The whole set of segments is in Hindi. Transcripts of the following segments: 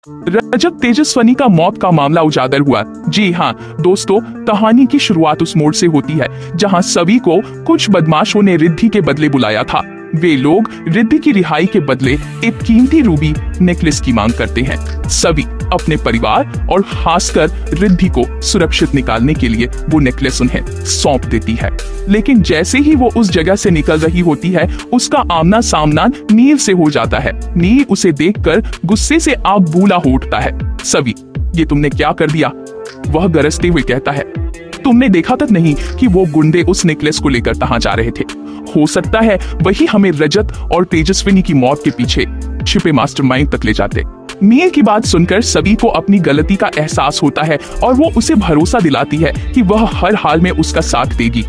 रजत तेजस्विनी का मौत का मामला उजागर हुआ। जी हाँ दोस्तों, कहानी की शुरुआत उस मोड़ से होती है जहाँ सभी को कुछ बदमाशों ने रिद्धि के बदले बुलाया था। वे लोग रिद्धि की रिहाई के बदले एक कीमती रूबी नेकलेस की मांग करते हैं। सभी अपने परिवार और खासकर रिद्धि को सुरक्षित निकालने के लिए वो नेकलेस उन्हें सौंप देती है। लेकिन जैसे ही वो उस जगह से निकल रही होती है, उसका आमना सामना नील से हो जाता है। नील उसे देखकर गुस्से से आग बूला हो उठता है। सभी, ये तुमने क्या कर दिया? वह गरजते हुए कहता है, तुमने देखा तक नहीं कि वो गुंडे उस नेकलेस को लेकर कहां जा रहे थे? हो सकता है वही हमें रजत और तेजस्विनी की मौत के पीछे छिपे मास्टरमाइंड तक ले जाते। नील की बात सुनकर सभी को अपनी गलती का एहसास होता है और वो उसे भरोसा दिलाती है कि वह हर हाल में उसका साथ देगी।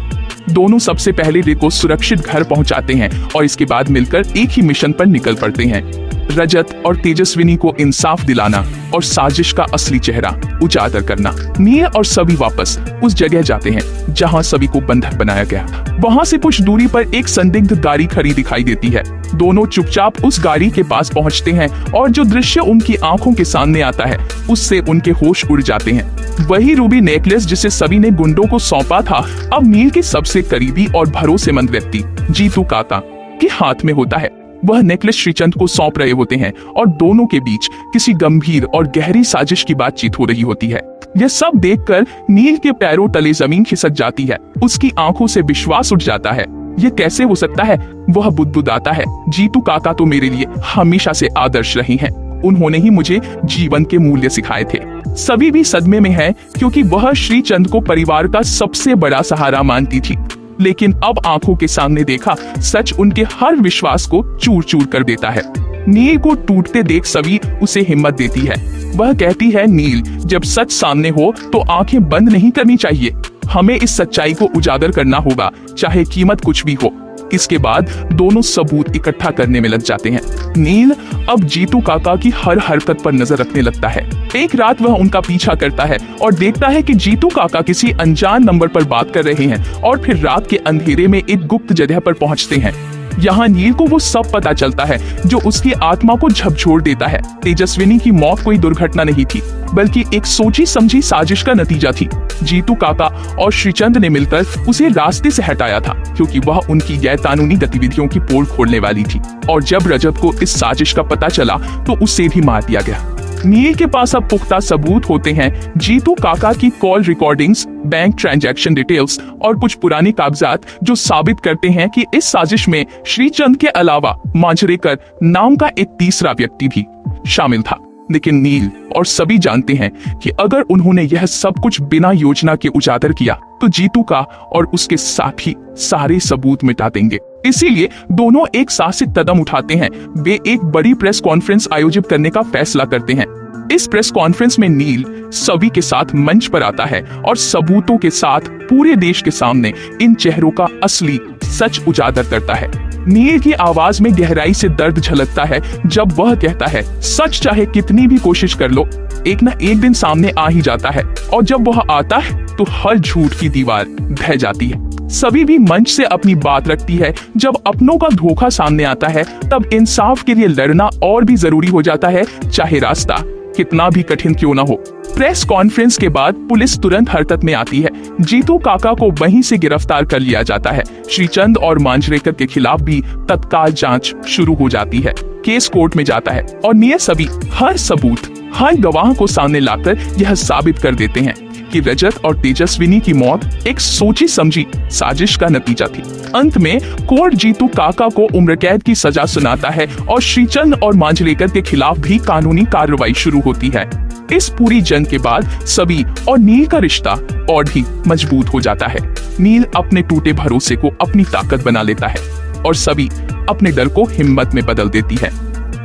दोनों सबसे पहले रिक को सुरक्षित घर पहुंचाते हैं और इसके बाद मिलकर एक ही मिशन पर निकल पड़ते हैं, रजत और तेजस्विनी को इंसाफ दिलाना और साजिश का असली चेहरा उजागर करना। नील और सभी वापस उस जगह जाते हैं जहां सभी को बंधक बनाया गया। वहां से कुछ दूरी पर एक संदिग्ध गाड़ी खड़ी दिखाई देती है। दोनों चुपचाप उस गाड़ी के पास पहुंचते हैं और जो दृश्य उनकी आंखों के सामने आता है उससे उनके होश उड़ जाते हैं। वही रूबी नेकलेस जिसे सभी ने गुंडों को सौंपा था, अब नील के सबसे करीबी और भरोसेमंद व्यक्ति जीतू काका के हाथ में होता है। वह नेकलेस श्रीचंद को सौंप रहे होते हैं और दोनों के बीच किसी गंभीर और गहरी साजिश की बातचीत हो रही होती है। यह सब देखकर नील के पैरों तले जमीन खिसक जाती है। उसकी आंखों से विश्वास उठ जाता है। ये कैसे हो सकता है? वह बुदबुदाता है, जीतू काका तो मेरे लिए हमेशा से आदर्श रहे हैं। उन्होंने ही मुझे जीवन के मूल्य सिखाए थे। सभी भी सदमे में है क्योंकि वह श्रीचंद को परिवार का सबसे बड़ा सहारा मानती थी, लेकिन अब आंखों के सामने देखा सच उनके हर विश्वास को चूर चूर कर देता है। नील को टूटते देख सभी उसे हिम्मत देती है। वह कहती है, नील, जब सच सामने हो तो आंखें बंद नहीं करनी चाहिए। हमें इस सच्चाई को उजागर करना होगा, चाहे कीमत कुछ भी हो। इसके बाद दोनों सबूत इकट्ठा करने में लग जाते हैं। नील अब जीतू काका की हर हरकत पर नजर रखने लगता है। एक रात वह उनका पीछा करता है और देखता है कि जीतू काका किसी अनजान नंबर पर बात कर रहे हैं और फिर रात के अंधेरे में एक गुप्त जगह पर पहुंचते हैं। यहाँ नील को वो सब पता चलता है जो उसकी आत्मा को झकझोर देता है। तेजस्विनी की मौत कोई दुर्घटना नहीं थी, बल्कि एक सोची समझी साजिश का नतीजा थी। जीतू काका और श्रीचंद ने मिलकर उसे रास्ते से हटाया था क्योंकि वह उनकी गैर कानूनी गतिविधियों की पोल खोलने वाली थी। और जब रजत को इस साजिश का पता चला तो उसे भी मार दिया गया। नील के पास अब पुख्ता सबूत होते हैं। जीतू काका की call recordings, bank transaction details और कुछ पुराने कागजात जो साबित करते हैं कि इस साजिश में श्रीचंद के अलावा मांजरेकर नाम का एक तीसरा व्यक्ति भी शामिल था। लेकिन नील और सभी जानते हैं कि अगर उन्होंने यह सब कुछ बिना योजना के उजागर किया तो जीतू का और उसके साथी सारे सबूत मिटा देंगे। इसीलिए दोनों एक साहसिक कदम उठाते हैं। वे एक बड़ी प्रेस कॉन्फ्रेंस आयोजित करने का फैसला करते हैं। इस प्रेस कॉन्फ्रेंस में नील सभी के साथ मंच पर आता है और सबूतों के साथ पूरे देश के सामने इन चेहरों का असली सच उजागर करता है। नील की आवाज में गहराई से दर्द झलकता है जब वह कहता है, सच चाहे कितनी भी कोशिश कर लो, एक न एक दिन सामने आ ही जाता है। और जब वह आता है तो हर झूठ की दीवार ढह जाती है। सभी भी मंच से अपनी बात रखती है। जब अपनों का धोखा सामने आता है तब इंसाफ के लिए लड़ना और भी जरूरी हो जाता है, चाहे रास्ता कितना भी कठिन क्यों ना हो। प्रेस कॉन्फ्रेंस के बाद पुलिस तुरंत हरकत में आती है। जीतू काका को वहीं से गिरफ्तार कर लिया जाता है। श्रीचंद और मांजरेकर के खिलाफ भी तत्काल जांच शुरू हो जाती है। केस कोर्ट में जाता है और नील सभी हर सबूत, हर गवाह को सामने लाकर यह साबित कर देते हैं कि रजत और तेजस्विनी की मौत एक सोची समझी साजिश का नतीजा थी। अंत में कोर्ट जीतू काका को उम्र कैद की सजा सुनाता है और श्रीचंद और मांजरेकर के खिलाफ भी कानूनी कार्रवाई शुरू होती है। इस पूरी जंग के बाद सभी और नील का रिश्ता और भी मजबूत हो जाता है। नील अपने टूटे भरोसे को अपनी ताकत बना लेता है और सभी अपने डर को हिम्मत में बदल देती है।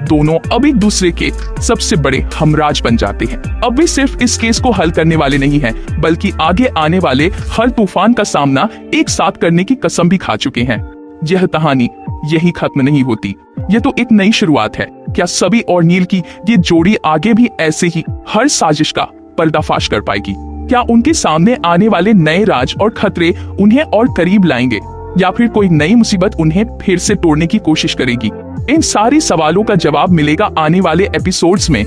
दोनों अब एक दूसरे के सबसे बड़े हमराज बन जाते हैं। अब वे सिर्फ इस केस को हल करने वाले नहीं हैं, बल्कि आगे आने वाले हर तूफान का सामना एक साथ करने की कसम भी खा चुके हैं। यह कहानी यही खत्म नहीं होती, यह तो एक नई शुरुआत है। क्या सभी और नील की ये जोड़ी आगे भी ऐसे ही हर साजिश का पर्दाफाश कर पाएगी? क्या उनके सामने आने वाले नए राज और खतरे उन्हें और करीब लाएंगे, या फिर कोई नई मुसीबत उन्हें फिर से तोड़ने की कोशिश करेगी? इन सारी सवालों का जवाब मिलेगा आने वाले एपिसोड्स में।